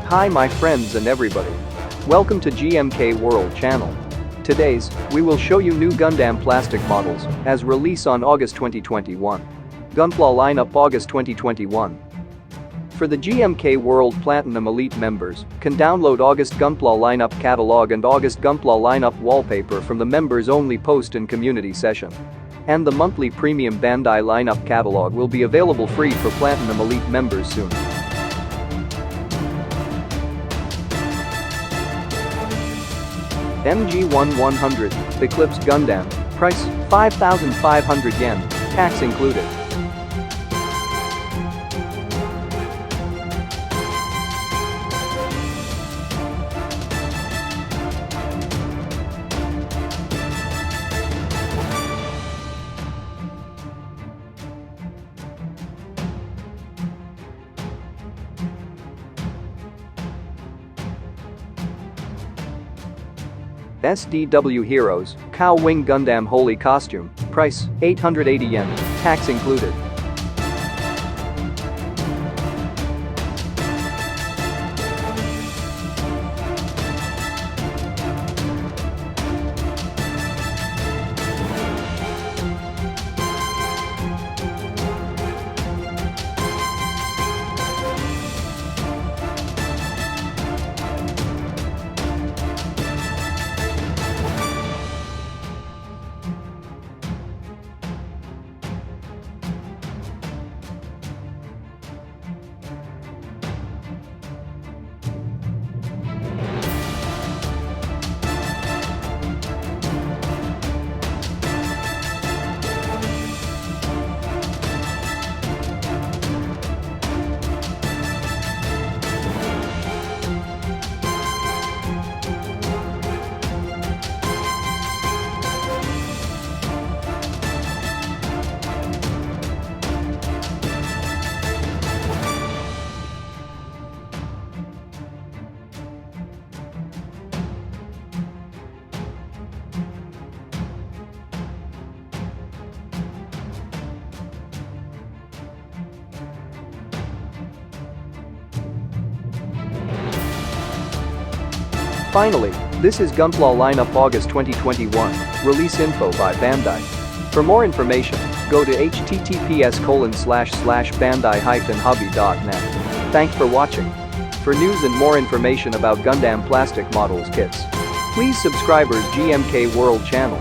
Hi my friends and everybody. Welcome to GMK World channel. Today's, we will show you new Gundam plastic models as release on August 2021. Gunpla lineup August 2021. For the GMK World Platinum Elite members, can download August Gunpla lineup catalog and August Gunpla lineup wallpaper from the members only post and community session. And the monthly premium Bandai lineup catalog will be available free for Platinum Elite members soon. MG1100 Eclipse Gundam, price 5,500 yen, tax included. SDW Heroes, Cow Wing Gundam Holy Costume, price 880 yen, tax included. Finally, this is Gunpla lineup August 2021, release info by Bandai. For more information, go to https://bandai-hobby.net. Thanks for watching. For news and more information about Gundam plastic models kits, please subscribe our GMK World channel.